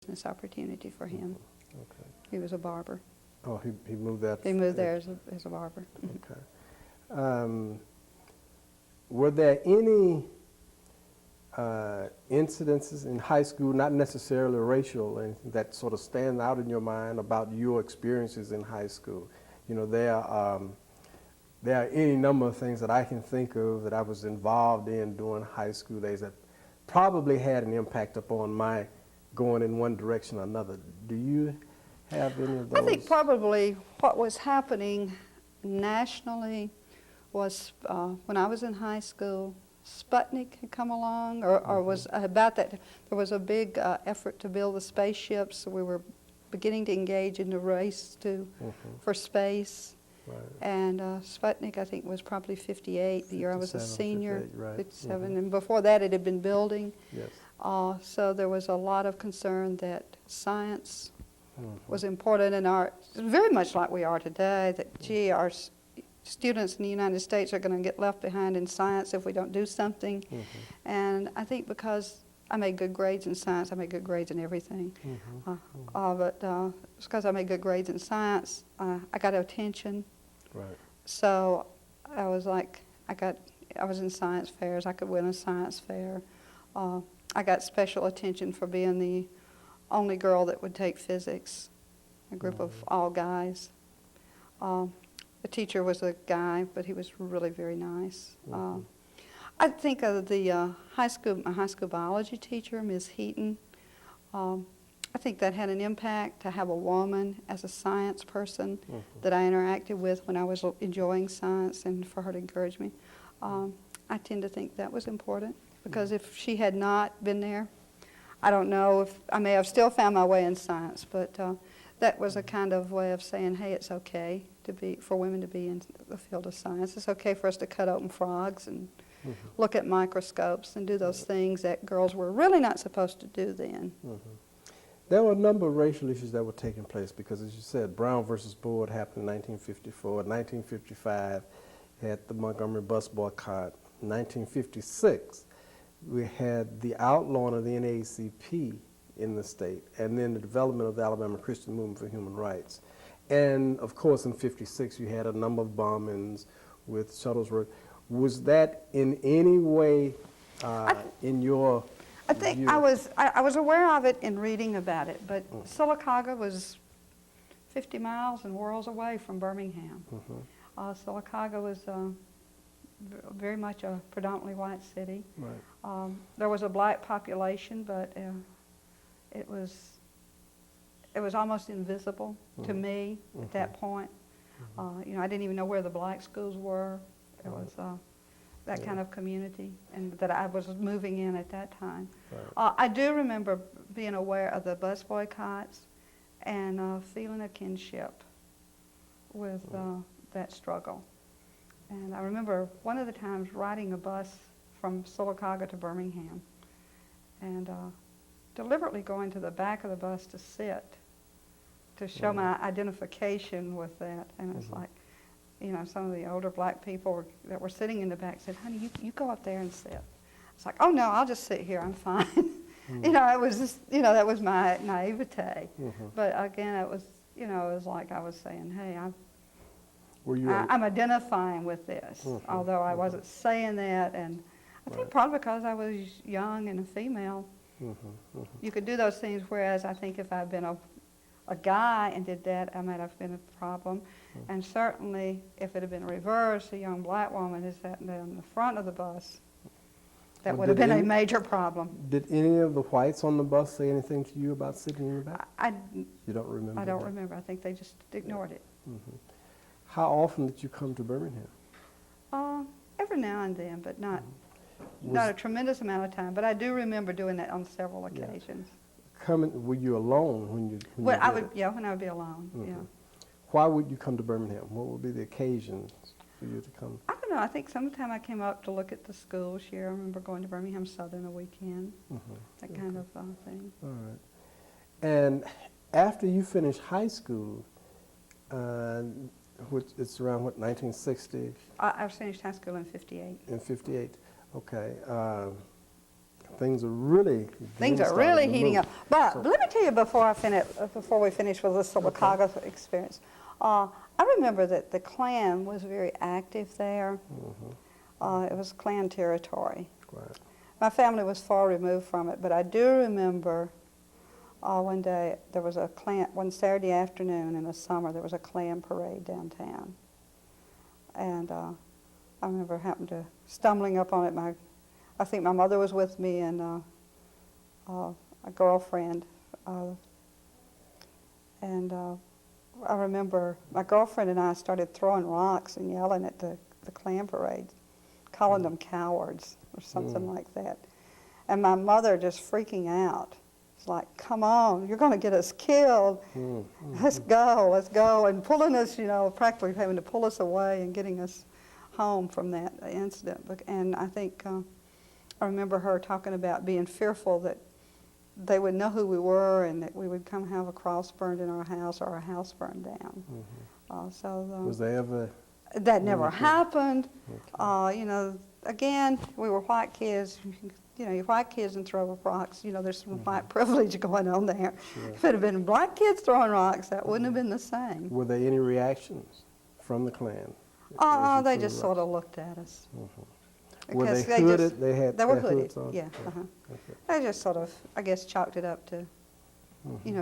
business opportunity for him. Okay. He was a barber. Oh, he moved that. He moved there as a barber. Okay. Were there any incidences in high school, not necessarily racial, or anything, that sort of stand out in your mind about your experiences in high school? You know, there are any number of things that I can think of that I was involved in during high school days that probably had an impact upon my going in one direction or another. Do you have any of those? I think probably what was happening nationally was when I was in high school, Sputnik had come along, or was about that. There was a big effort to build the spaceships. So we were beginning to engage in the race for space. Right. And Sputnik, I think, was probably 58, the year I was a senior, 58, right. 57. And before that, it had been building. Yes. So there was a lot of concern that science was important in our, very much like we are today, that, gee, our students in the United States are going to get left behind in science if we don't do something. And I think because I made good grades in science, I made good grades in everything. But it's because I made good grades in science, I got attention. Right. So I was like, I was in science fairs. I could win a science fair. I got special attention for being the only girl that would take physics, a group of all guys. The teacher was a guy, but he was really very nice. I think of the my high school biology teacher, Ms. Heaton. I think that had an impact to have a woman as a science person that I interacted with when I was enjoying science, and for her to encourage me. I tend to think that was important, because if she had not been there, I don't know if I may have still found my way in science, but that was a kind of way of saying, hey, it's okay for women to be in the field of science. It's okay for us to cut open frogs and look at microscopes and do those things that girls were really not supposed to do then. There were a number of racial issues that were taking place because, as you said, Brown versus Board happened in 1954. 1955 had the Montgomery bus boycott. 1956, we had the outlawing of the NAACP in the state, and then the development of the Alabama Christian Movement for Human Rights. And, of course, in 56, you had a number of bombings with Shuttlesworth. Was that in any way in your I think view? I was aware of it in reading about it, but Sylacauga was 50 miles and worlds away from Birmingham. Sylacauga was very much a predominantly white city. Right. There was a black population, but it was almost invisible to me at that point. You know, I didn't even know where the black schools were. It was that kind of community, and that I was moving in at that time. Right. I do remember being aware of the bus boycotts and feeling a kinship with that struggle. And I remember one of the times riding a bus from Sylacauga to Birmingham and deliberately going to the back of the bus to sit to show my identification with that. And it's like, you know, some of the older black people that were sitting in the back said, honey, you go up there and sit. It's like, oh no, I'll just sit here, I'm fine. You know, it was just, you know, that was my naivete. But again, it was, you know, it was like I was saying, hey, I'm identifying with this, although I wasn't saying that. And I think probably because I was young and a female, you could do those things, whereas I think if I'd been a guy and did that, I might have been a problem. And certainly, if it had been reversed, a young black woman is sat in the front of the bus, that would have been a major problem. Did any of the whites on the bus say anything to you about sitting in the back? You don't remember? I don't remember. I think they just ignored it. How often did you come to Birmingham? Every now and then, but not a tremendous amount of time. But I do remember doing that on several occasions. Were you alone when you? When I would be alone. Yeah. Why would you come to Birmingham? What would be the occasions for you to come? I don't know. I think sometime I came up to look at the schools here. I remember going to Birmingham Southern a weekend. That kind of thing. All right. And after you finished high school, which it's around what, 1960? I finished high school in 58. In 58. Okay. things are really heating up. But So- let me tell you before we finish with this Chicago experience. I remember that the Klan was very active there. It was Klan territory. Right. My family was far removed from it, but I do remember one day there was a Klan, one Saturday afternoon in the summer, there was a Klan parade downtown. And I remember stumbling up on it. I think my mother was with me and a girlfriend. I remember my girlfriend and I started throwing rocks and yelling at the Klan parade, calling them cowards or something like that. And my mother just freaking out. It's like, come on, you're going to get us killed. Let's go, and pulling us, practically having to pull us away and getting us home from that incident. And I think I remember her talking about being fearful that they would know who we were and that we would come have a cross burned in our house or our house burned down. Was there ever? That never happened. Again, we were white kids. You're white kids and throw rocks. There's some white privilege going on there. Sure. If it had been black kids throwing rocks, that wouldn't have been the same. Were there any reactions from the Klan? They just sort of looked at us. Were they Because hooded? They had They were their hooded, hoods on? yeah. Okay. They just sort of, I guess, chalked it up to,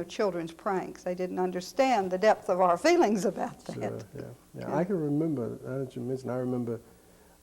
children's pranks. They didn't understand the depth of our feelings about that. Sure, yeah. I can remember, now that you mentioned, I remember